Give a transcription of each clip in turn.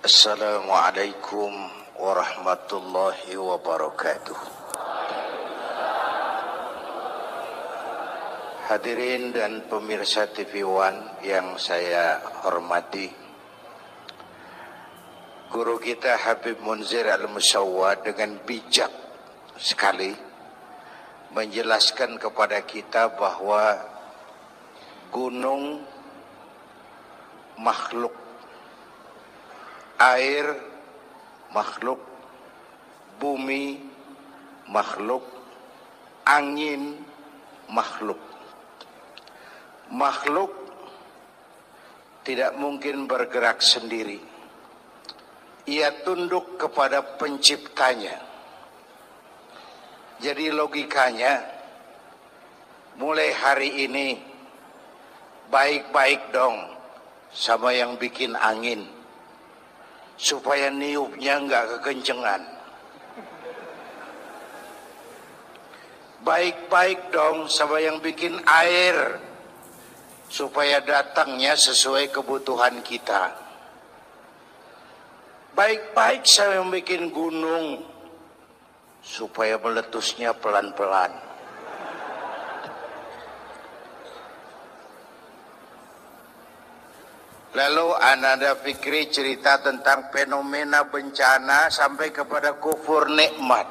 Assalamualaikum warahmatullahi wabarakatuh. Hadirin dan pemirsa TV One yang saya hormati, guru kita Habib Munzir Al-Musawwad dengan bijak sekali menjelaskan kepada kita bahwa gunung makhluk, air makhluk, bumi makhluk, angin makhluk. Makhluk tidak mungkin bergerak sendiri. Ia tunduk kepada penciptanya. Jadi logikanya, mulai hari ini baik-baik dong sama yang bikin angin, supaya niupnya nggak kekencengan. Baik-baik dong sama yang bikin air, supaya datangnya sesuai kebutuhan kita. Baik-baik sama yang bikin gunung, supaya meletusnya pelan-pelan. Lalu Ananda Fikri cerita tentang fenomena bencana sampai kepada kufur nikmat.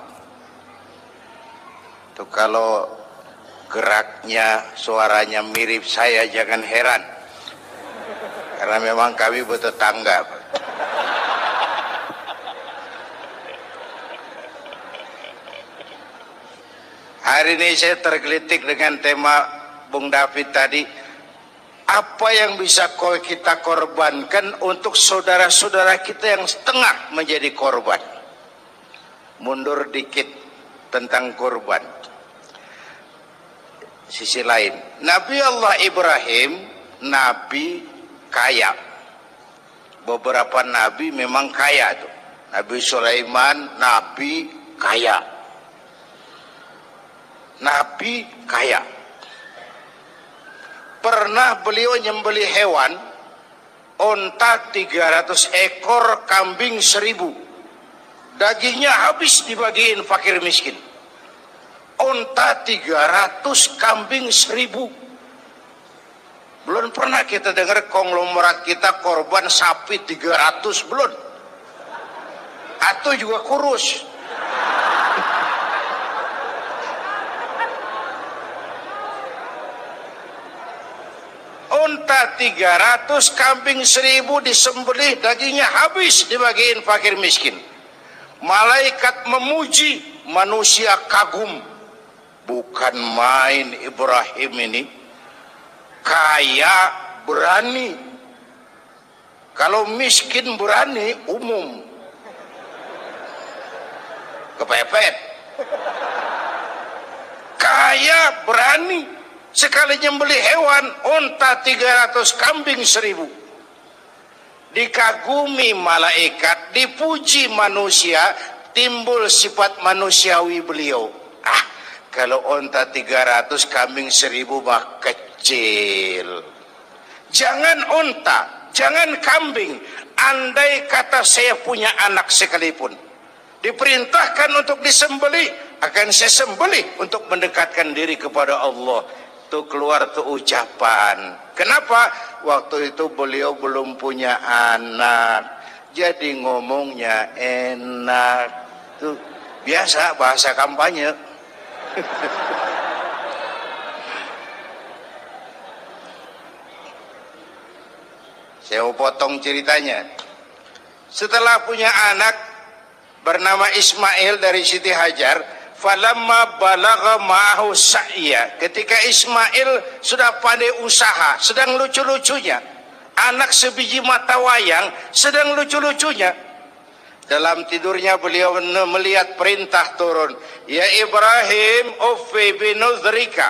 Tuh kalau geraknya, suaranya mirip saya jangan heran, karena memang kami bertetangga. Hari ini saya tergelitik dengan tema Bung David tadi. Apa yang bisa kita korbankan untuk saudara-saudara kita yang setengah menjadi korban? Mundur dikit tentang korban. Sisi lain, Nabi Allah Ibrahim, nabi kaya. Beberapa nabi memang kaya tuh. Nabi Sulaiman, nabi kaya. Nabi kaya. Pernah beliau nyembeli hewan, onta 300 ekor, kambing 1000. Dagingnya habis dibagiin fakir miskin. Onta 300, kambing 1000. Belum pernah kita dengar konglomerat kita korban sapi 300, belum. Atau juga kurus. Onta 300, kambing 1000 disembelih, dagingnya habis dibagiin fakir miskin. Malaikat memuji, manusia kagum. Bukan main Ibrahim ini, kaya berani. Kalau miskin berani umum, kepepet. Kaya berani, sekali nyembeli hewan, onta 300, kambing 1000. Dikagumi malaikat, dipuji manusia, timbul sifat manusiawi beliau. Kalau onta 300, kambing 1000 mah kecil. Jangan onta, jangan kambing. Andai kata saya punya anak sekalipun, diperintahkan untuk disembelih, akan saya sembelih untuk mendekatkan diri kepada Allah. Tuh keluar tuh ucapan. Kenapa? Waktu itu beliau belum punya anak, jadi ngomongnya enak. Tuh biasa bahasa kampanye. Saya mau potong ceritanya. Setelah punya anak bernama Ismail dari Siti Hajar, falamma balagha ma'ahu sa'ya, ketika Ismail sudah pandai usaha, sedang lucu-lucunya, anak sebiji mata wayang sedang lucu-lucunya, dalam tidurnya beliau melihat perintah turun, ya Ibrahim uffi binuzrika,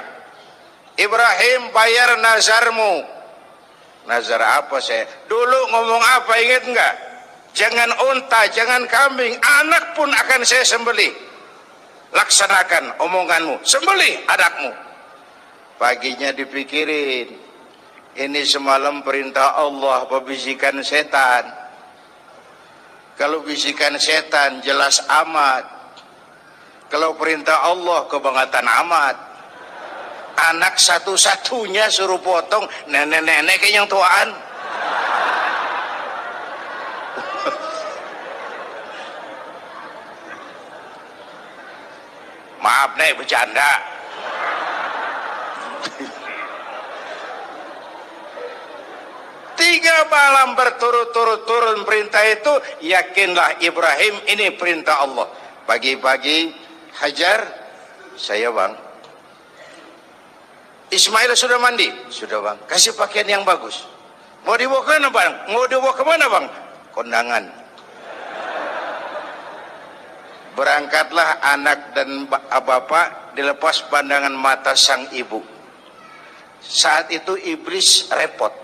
Ibrahim bayar nazarmu. Nazar apa saya? Dulu ngomong apa, ingat enggak? Jangan unta, jangan kambing, anak pun akan saya sembelih. Laksanakan omonganmu, sembelih anakmu. Paginya dipikirin, ini semalam perintah Allah, pembisikan setan. Kalau bisikan setan jelas amat. Kalau perintah Allah kebangetan amat. Anak satu-satunya suruh potong, nenek-nenek kayak yang tuaan. Maaf nek bercanda. Tiga malam berturut-turut turun perintah itu, yakinlah Ibrahim ini perintah Allah. Pagi-pagi Hajar, saya bang. Ismail sudah mandi? Sudah bang. Kasih pakaian yang bagus. Mau dibawa kemana bang? Mau dibawa kemana bang? Kondangan. Berangkatlah anak dan bapak dilepas pandangan mata sang ibu. Saat itu iblis repot.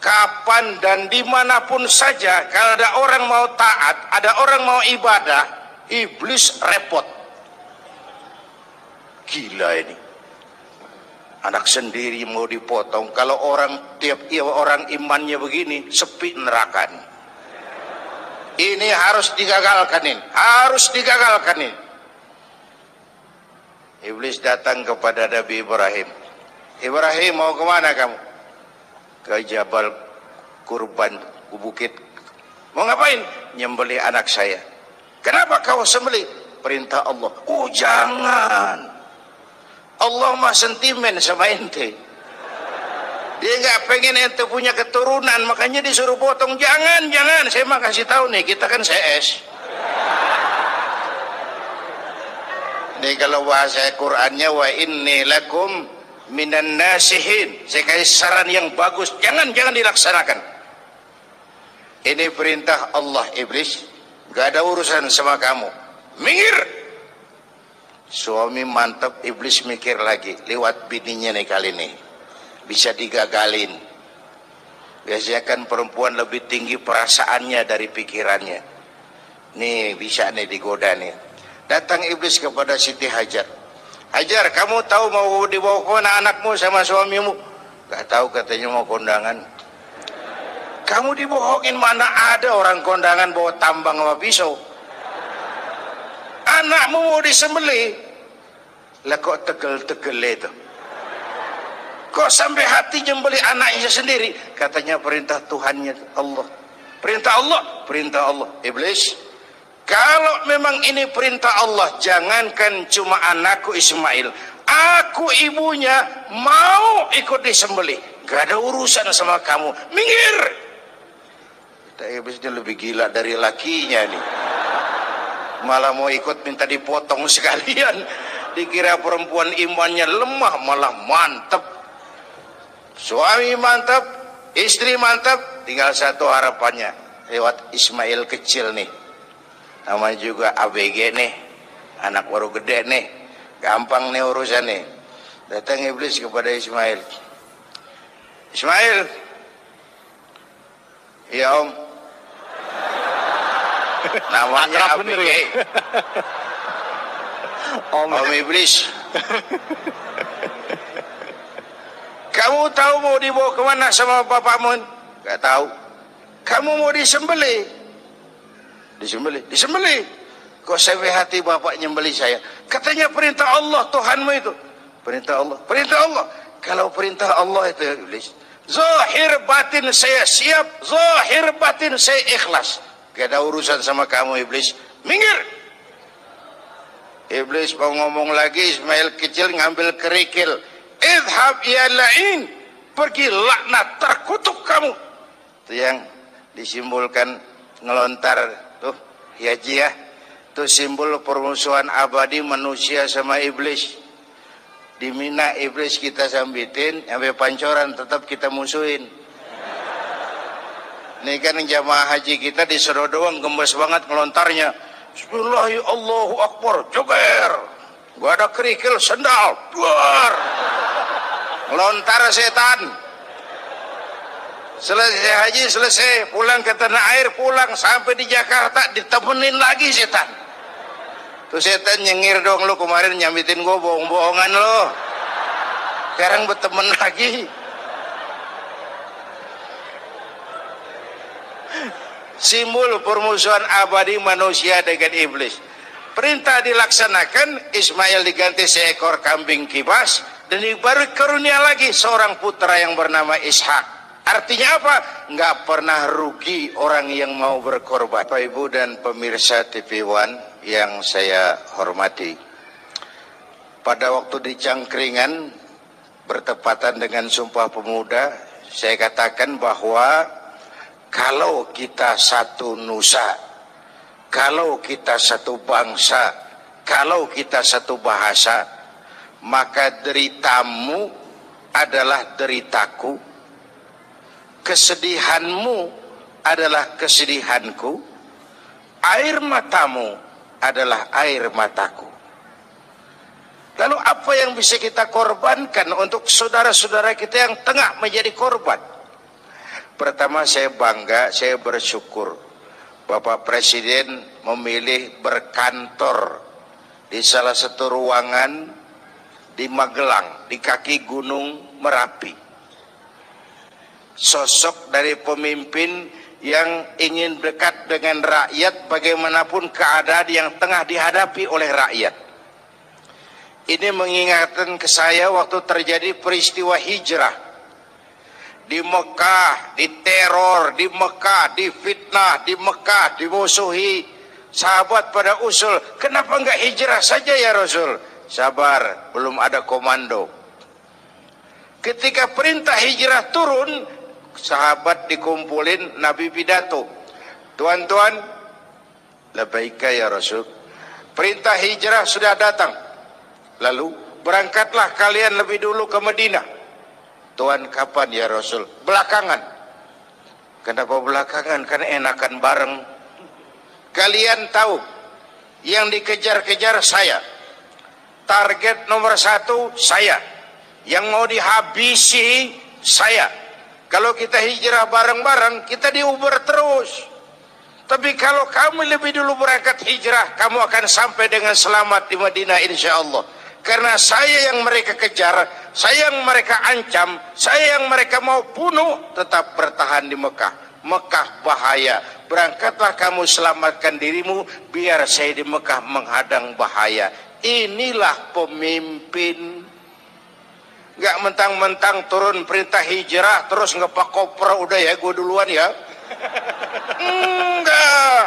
Kapan dan dimanapun saja kalau ada orang mau taat, ada orang mau ibadah, iblis repot. Gila ini. Anak sendiri mau dipotong. Kalau orang tiap orang imannya begini, sepi neraka. Ini harus digagalkan ini. Harus digagalkan ini. Iblis datang kepada Nabi Ibrahim. Ibrahim, mau kemana kamu? Ke Jabal Kurban, ke bukit. Mau ngapain? Nyembelih anak saya. Kenapa kau sembelih? Perintah Allah. Oh jangan. Allah mah sentimen sama ente. Dia nggak pengen ente punya keturunan, makanya disuruh potong. Jangan, jangan. Saya mah kasih tahu nih, kita kan CS. Nih kalau bahasa Qur'annya, wa inni lakum minan nasihin. Saya kasih saran yang bagus. Jangan dilaksanakan. Ini perintah Allah, iblis. Gak ada urusan sama kamu. Minggir. Suami mantap, iblis mikir lagi. Lewat bininya nih kali ini. Bisa digagalin. Biasanya kan perempuan lebih tinggi perasaannya dari pikirannya. Nih bisa nih digoda nih. Datang iblis kepada Siti Hajar. Hajar, kamu tahu mau dibawa kemana anakmu sama suamimu? Gak tahu, katanya mau kondangan. Kamu dibohongin, mana ada orang kondangan bawa tambang sama pisau. Anakmu mau disembelih. Lah kok tegel-tegel itu? Kok sampai hati nyembelih anaknya sendiri? Katanya perintah Tuhannya Allah. Perintah Allah, perintah Allah. Iblis, kalau memang ini perintah Allah, jangankan cuma anakku Ismail, aku ibunya mau ikut disembelih. Gak ada urusan sama kamu. Minggir. Iblisnya lebih gila dari lakinya nih. Malah mau ikut minta dipotong sekalian. Dikira perempuan imannya lemah, malah mantep. Suami mantap, istri mantap, tinggal satu harapannya. Lewat Ismail kecil nih. Namanya juga ABG nih. Anak baru gede nih. Gampang nih urusan nih. Datang iblis kepada Ismail. Ismail. Iya om. Namanya ABG. Om iblis. Kamu tahu mau dibawa kemana sama bapakmu? Gak tahu. Kamu mau disembelih? Disembelih. Kok sampai hati bapak nyembelih saya? Katanya perintah Allah, Tuhanmu itu. Perintah Allah. Kalau perintah Allah itu iblis, zahir batin saya siap, zahir batin saya ikhlas. Gak ada urusan sama kamu iblis. Minggir. Iblis mau ngomong lagi, Ismail kecil ngambil kerikil. Idhab ya la'in, pergi laknat, terkutuk kamu. Itu yang disimbolkan ngelontar tuh ya Ji ya. Itu simbol permusuhan abadi manusia sama iblis. Di Mina iblis kita sambitin, sampai pancoran tetap kita musuhin. Ini kan jamaah haji kita disuruh doang gembes banget ngelontarnya. Bismillahirrahmanirrahim, Allahu Akbar, joger. Gua ada kerikil sendal, duar. Lontar setan. Selesai haji, selesai pulang ke tanah air, pulang sampai di Jakarta ditemenin lagi setan. Tuh setan nyengir dong, lu kemarin nyambitin gua bohong-bohongan lo. Sekarang berteman lagi. simbol permusuhan abadi manusia dengan iblis. Perintah dilaksanakan, Ismail diganti seekor kambing kibas, dan baru karunia lagi seorang putra yang bernama Ishak. Artinya apa? Nggak pernah rugi orang yang mau berkorban. Bapak Ibu dan pemirsa TV One yang saya hormati, pada waktu di Cangkringan bertepatan dengan Sumpah Pemuda, saya katakan bahwa kalau kita satu nusa, kalau kita satu bangsa, kalau kita satu bahasa, maka deritamu adalah deritaku, kesedihanmu adalah kesedihanku, air matamu adalah air mataku. Lalu apa yang bisa kita korbankan untuk saudara-saudara kita yang tengah menjadi korban? Pertama, saya bangga, saya bersyukur Bapak Presiden memilih berkantor di salah satu ruangan di Magelang, di kaki Gunung Merapi. Sosok dari pemimpin yang ingin dekat dengan rakyat bagaimanapun keadaan yang tengah dihadapi oleh rakyat. Ini mengingatkan ke saya waktu terjadi peristiwa hijrah di Mekah, diteror di Mekah, difitnah di Mekah, dimusuhi. Sahabat pada usul, kenapa enggak hijrah saja ya Rasul? Sabar, belum ada komando. Ketika perintah hijrah turun, sahabat dikumpulin, Nabi pidato, tuan-tuan, labbaika ya Rasul, perintah hijrah sudah datang, lalu berangkatlah kalian lebih dulu ke Madinah. Tuan, kapan ya Rasul? Belakangan. Kenapa belakangan? Kan enakan bareng. Kalian tahu yang dikejar-kejar saya, target nomor 1 saya, yang mau dihabisi saya. Kalau kita hijrah bareng-bareng, kita diuber terus. Tapi kalau kamu lebih dulu berangkat hijrah, kamu akan sampai dengan selamat di Madinah insya Allah. Karena saya yang mereka kejar, saya yang mereka ancam, saya yang mereka mau bunuh, tetap bertahan di Mekah. Mekah bahaya, berangkatlah kamu selamatkan dirimu, biar saya di Mekah menghadang bahaya. Inilah pemimpin. Gak mentang-mentang turun perintah hijrah terus ngepak koper, udah ya gue duluan ya. Enggak,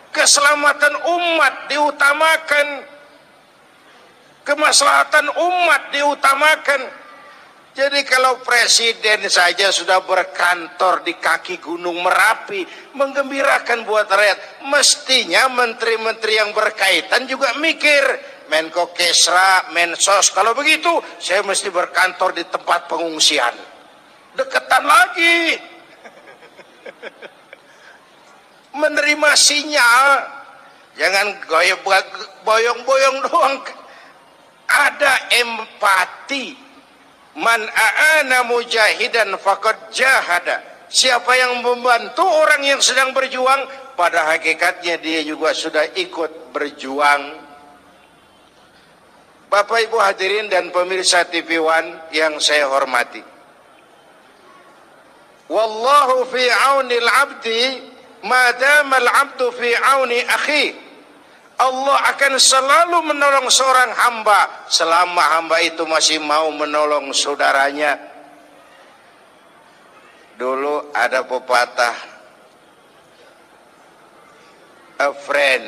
keselamatan umat diutamakan, kemaslahatan umat diutamakan. Jadi kalau presiden saja sudah berkantor di kaki Gunung Merapi menggembirakan buat rakyat, mestinya menteri-menteri yang berkaitan juga mikir, Menko Kesra, Mensos, kalau begitu saya mesti berkantor di tempat pengungsian, deketan lagi. Menerima sinyal, jangan boyong-boyong doang, ada empati. Man a'ana mujahidan faqad jahada. Siapa yang membantu orang yang sedang berjuang, pada hakikatnya dia juga sudah ikut berjuang. Bapak Ibu hadirin dan pemirsa TV One yang saya hormati, wallahu fi auni al-'abdi ma dama al-'abdu fi auni akhi. Allah akan selalu menolong seorang hamba selama hamba itu masih mau menolong saudaranya. Dulu ada pepatah, a friend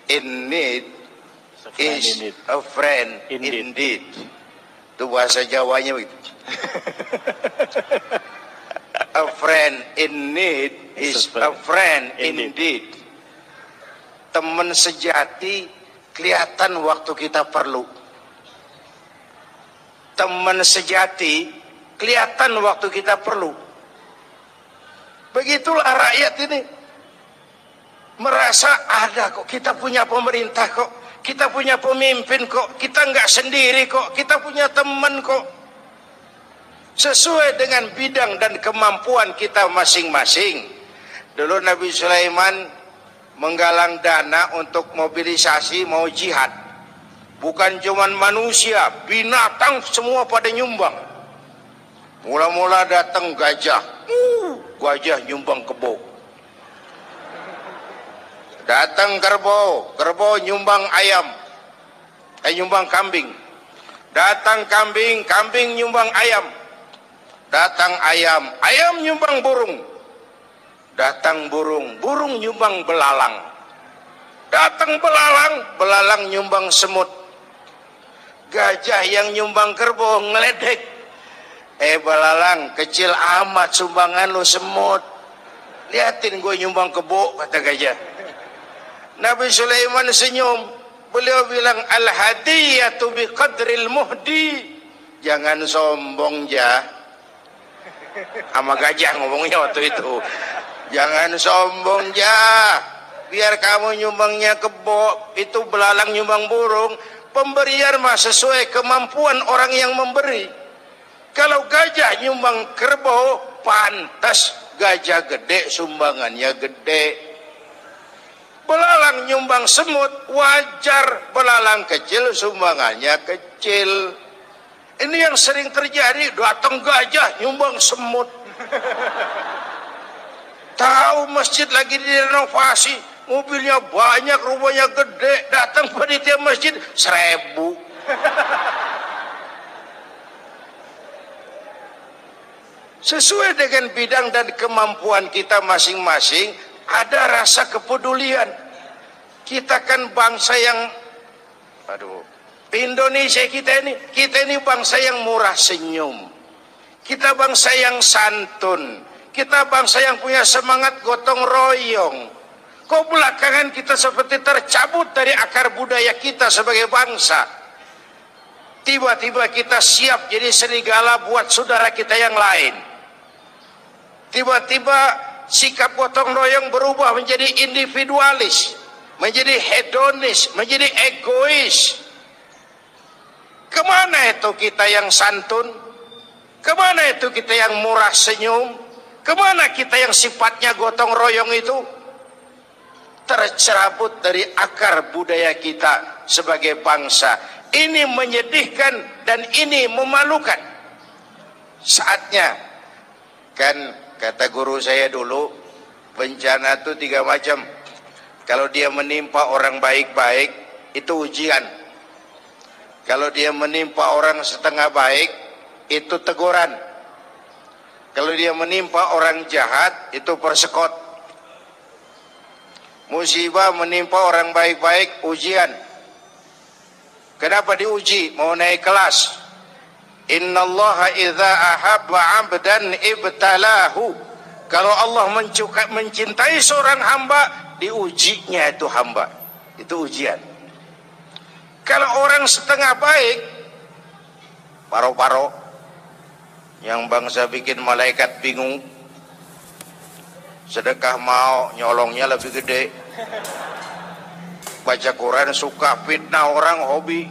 in need is a friend indeed. Itu bahasa Jawanya begitu. A friend in need is a friend indeed. Teman sejati kelihatan waktu kita perlu. Teman sejati kelihatan waktu kita perlu. Begitulah rakyat ini. Merasa ada kok, kita punya pemerintah kok, kita punya pemimpin kok, kita nggak sendiri kok, kita punya teman kok. Sesuai dengan bidang dan kemampuan kita masing-masing. Dulu Nabi Sulaiman menggalang dana untuk mobilisasi mau jihad. Bukan cuman manusia, binatang semua pada nyumbang. Mula-mula datang gajah, gajah nyumbang kebo. Datang kerbau, kerbau nyumbang ayam, nyumbang kambing. Datang kambing, kambing nyumbang ayam. Datang ayam, ayam nyumbang burung. Datang burung, burung nyumbang belalang. Datang belalang, belalang nyumbang semut. Gajah yang nyumbang kerbau ngeledek. Belalang, kecil amat sumbangan lu semut. Liatin gue nyumbang kebo, kata gajah. Nabi Sulaiman senyum. Beliau bilang, al-hadiyatu biqadril muhdi. Jangan sombong, Jah. Sama gajah ngomongnya waktu itu. Jangan sombong, Jah. Biar kamu nyumbangnya kebo, itu belalang nyumbang burung. Pemberian mah sesuai kemampuan orang yang memberi. Kalau gajah nyumbang kerbau, pantas gajah gede sumbangannya gede. Belalang nyumbang semut, wajar belalang kecil sumbangannya kecil. Ini yang sering terjadi, datang gajah nyumbang semut. Tahu masjid lagi direnovasi, mobilnya banyak, rumahnya gede, datang panitia masjid 1000. Sesuai dengan bidang dan kemampuan kita masing-masing, ada rasa kepedulian. Kita kan bangsa yang, Indonesia kita ini bangsa yang murah senyum. Kita bangsa yang santun. Kita bangsa yang punya semangat gotong royong. Kok belakangan kita seperti tercabut dari akar budaya kita sebagai bangsa? Tiba-tiba kita siap jadi serigala buat saudara kita yang lain. Tiba-tiba sikap gotong royong berubah menjadi individualis, menjadi hedonis, menjadi egois. Kemana itu kita yang santun? Kemana itu kita yang murah senyum? Kemana kita yang sifatnya gotong royong itu? Tercerabut dari akar budaya kita sebagai bangsa. Ini menyedihkan dan ini memalukan. Saatnya, kan kata guru saya dulu, bencana itu 3 macam. Kalau dia menimpa orang baik-baik, itu ujian. Kalau dia menimpa orang setengah baik, itu teguran. Kalau dia menimpa orang jahat, itu persekot. Musibah menimpa orang baik-baik, ujian. Kenapa diuji? Mau naik kelas. Innallaha idza ahabba 'abdan ibtalahu. Kalau Allah mencintai seorang hamba, diujinya itu hamba. Itu ujian. Kalau orang setengah baik, paro-paro, yang bangsa bikin malaikat bingung, sedekah mau, nyolongnya lebih gede. Baca Quran suka, fitnah orang hobi.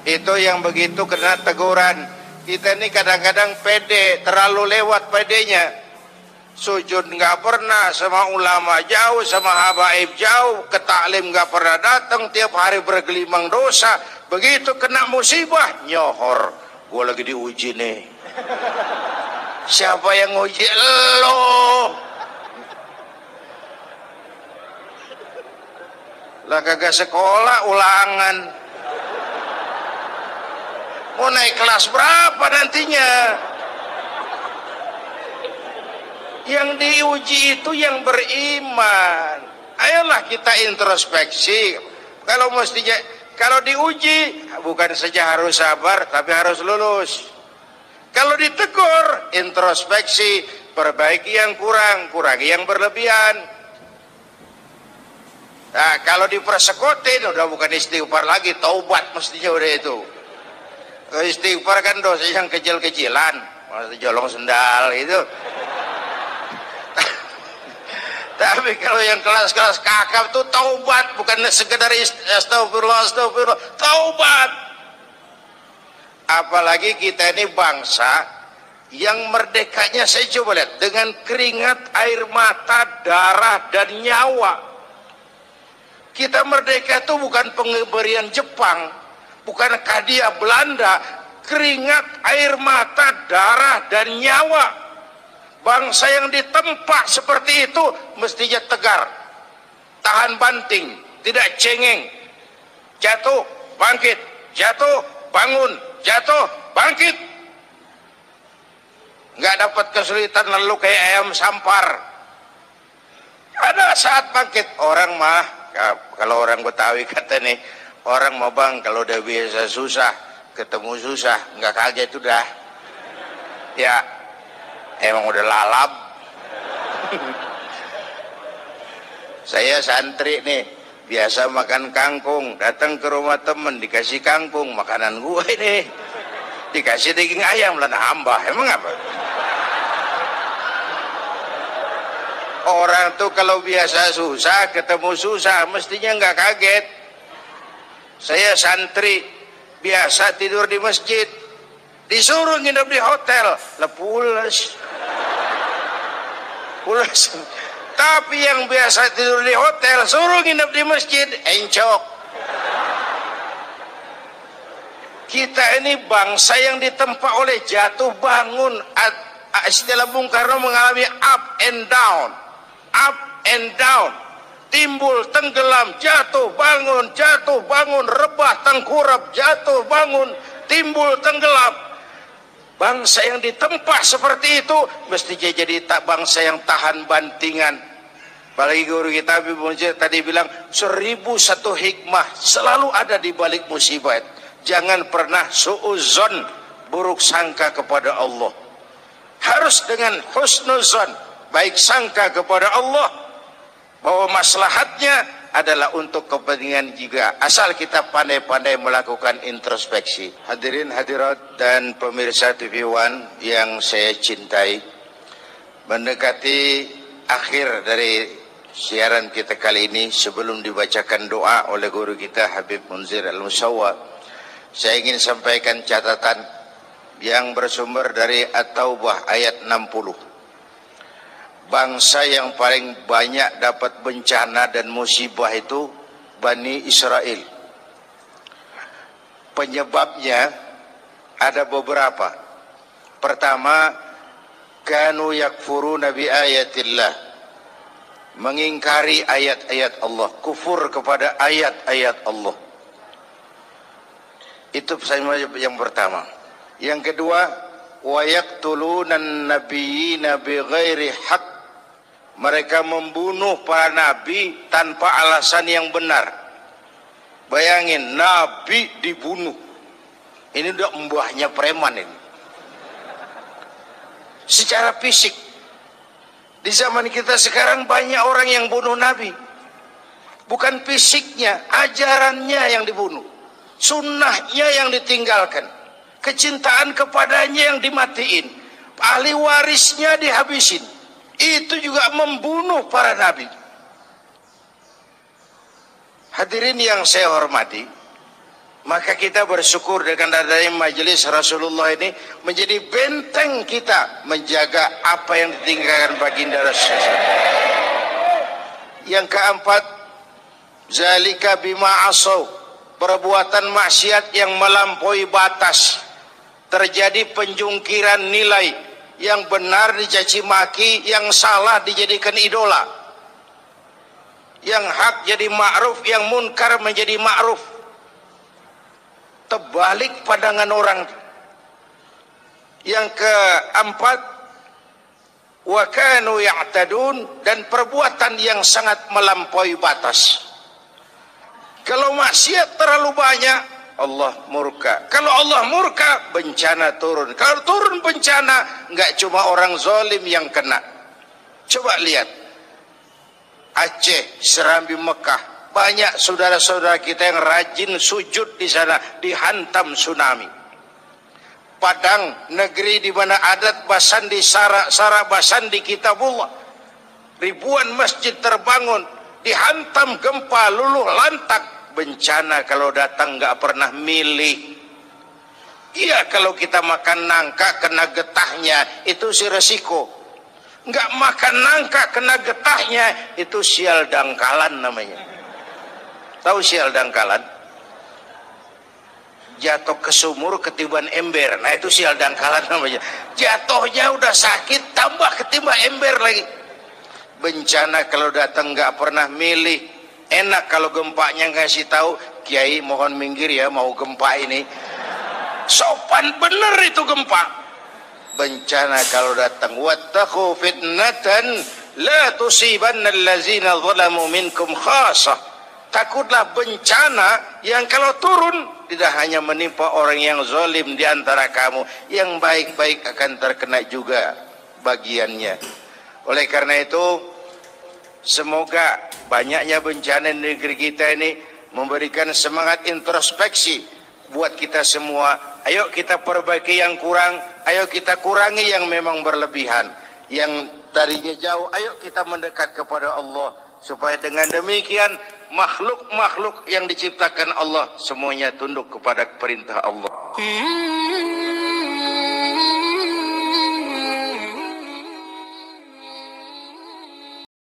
Itu yang begitu kena teguran. Kita ini kadang-kadang pede, terlalu lewat pedenya. Sujud nggak pernah, sama ulama jauh, sama habaib jauh, ke taklim nggak pernah datang, tiap hari bergelimang dosa. Begitu kena musibah, nyohor. Gue lagi diuji nih. Siapa yang uji? Lo. Lah kagak sekolah, ulangan. Mau naik kelas berapa nantinya? Yang diuji itu yang beriman. Ayolah kita introspeksi. Kalau diuji, bukan saja harus sabar, tapi harus lulus. Kalau ditegur, introspeksi, perbaiki yang kurang, kurangi yang berlebihan. Nah, kalau dipersekotin, udah bukan istighfar lagi, taubat mestinya udah itu. Istighfar kan dosa yang kecil-kecilan, maksudnya jolong sendal itu. Tapi kalau yang kelas-kelas kakap itu taubat, bukan sekedar astagfirullah, taubat. Apalagi kita ini bangsa yang merdekanya, saya coba lihat, dengan keringat, air mata, darah, dan nyawa. Kita merdeka itu bukan pemberian Jepang, bukan hadiah Belanda, keringat, air mata, darah, dan nyawa. Bangsa yang ditempa seperti itu mestinya tegar, tahan banting, tidak cengeng. Jatuh, bangkit, jatuh, bangun, jatuh, bangkit. Nggak dapat kesulitan lalu kayak ayam sampar. Ada saat bangkit. Orang mah, kalau orang Betawi kata nih, orang mah bang kalau udah biasa susah, ketemu susah, nggak kaget udah. Ya, emang udah lalap. Saya santri nih, biasa makan kangkung, datang ke rumah temen dikasih kangkung, makanan gue nih, dikasih daging ayam lah nambah, emang apa? Orang tuh kalau biasa susah, ketemu susah, mestinya nggak kaget. Saya santri, biasa tidur di masjid, disuruh nginep di hotel, lah pulas. Tapi yang biasa tidur di hotel, suruh nginep di masjid, encok. Kita ini bangsa yang ditempa oleh jatuh bangun. Istilah Bung Karno mengalami up and down, up and down, timbul tenggelam, jatuh bangun, rebah tengkurap, jatuh bangun, timbul tenggelam. Bangsa yang ditempa seperti itu mestinya jadi bangsa yang tahan bantingan. Apalagi guru kita Habib Munzir tadi bilang 1001 hikmah selalu ada di balik musibah. Jangan pernah suuzon, buruk sangka kepada Allah. Harus dengan husnuzon, baik sangka kepada Allah bahwa maslahatnya adalah untuk kepentingan juga, asal kita pandai-pandai melakukan introspeksi. Hadirin hadirat dan pemirsa TV One yang saya cintai, mendekati akhir dari siaran kita kali ini, sebelum dibacakan doa oleh guru kita Habib Munzir Al-Musawwa, saya ingin sampaikan catatan yang bersumber dari At-Taubah ayat 60. Bangsa yang paling banyak dapat bencana dan musibah itu Bani Israel. Penyebabnya ada beberapa. Pertama, kanu yakfuruna bi ayatillah, mengingkari ayat-ayat Allah, kufur kepada ayat-ayat Allah. Itu yang pertama. Yang kedua, wa yaqtuluna an-nabiyina bighairi haqq, mereka membunuh para nabi tanpa alasan yang benar. Bayangin, nabi dibunuh. Ini udah mbahnya preman ini. Secara fisik, di zaman kita sekarang banyak orang yang bunuh nabi. Bukan fisiknya, ajarannya yang dibunuh, sunnahnya yang ditinggalkan, kecintaan kepadanya yang dimatiin, ahli warisnya dihabisin. Itu juga membunuh para nabi. Hadirin yang saya hormati, maka kita bersyukur dengan adanya majelis Rasulullah ini menjadi benteng kita menjaga apa yang ditinggalkan baginda Rasulullah. Yang keempat, zalika bima asaw, perbuatan maksiat yang melampaui batas, terjadi penjungkiran nilai, yang benar dicaci maki, yang salah dijadikan idola, yang hak jadi ma'ruf, yang munkar menjadi ma'ruf. Terbalik pandangan orang. Yang keempat, wa kanu ya'tadun, dan perbuatan yang sangat melampaui batas. Kalau maksiat terlalu banyak, Allah murka. Kalau Allah murka, bencana turun. Kalau turun bencana, nggak cuma orang zalim yang kena. Coba lihat Aceh, Serambi, Mekah, banyak saudara-saudara kita yang rajin sujud di sana, dihantam tsunami. Padang, negeri di mana adat basandi, sara basandi kitabullah, ribuan masjid terbangun, dihantam gempa, luluh lantak. Bencana kalau datang nggak pernah milih. Iya, kalau kita makan nangka kena getahnya, itu si resiko. Nggak makan nangka kena getahnya, itu sial dangkalan namanya. Tahu sial dangkalan? Jatuh ke sumur ketiban ember, nah itu sial dangkalan namanya. Jatuhnya udah sakit, tambah ketimbang ember lagi. Bencana kalau datang nggak pernah milih. Enak kalau gempanya ngasih tahu, Kiai mohon minggir ya, mau gempa ini. Sopan bener itu gempa. Bencana kalau datang, wattaqu fitnatan la tusibanna allazina zalamu minkum khassah. Takutlah bencana yang kalau turun tidak hanya menimpa orang yang zalim di antara kamu, yang baik-baik akan terkena juga bagiannya. Oleh karena itu, semoga banyaknya bencana di negeri kita ini memberikan semangat introspeksi buat kita semua. Ayo kita perbaiki yang kurang, ayo kita kurangi yang memang berlebihan. Yang tadinya jauh, ayo kita mendekat kepada Allah. Supaya dengan demikian makhluk-makhluk yang diciptakan Allah semuanya tunduk kepada perintah Allah.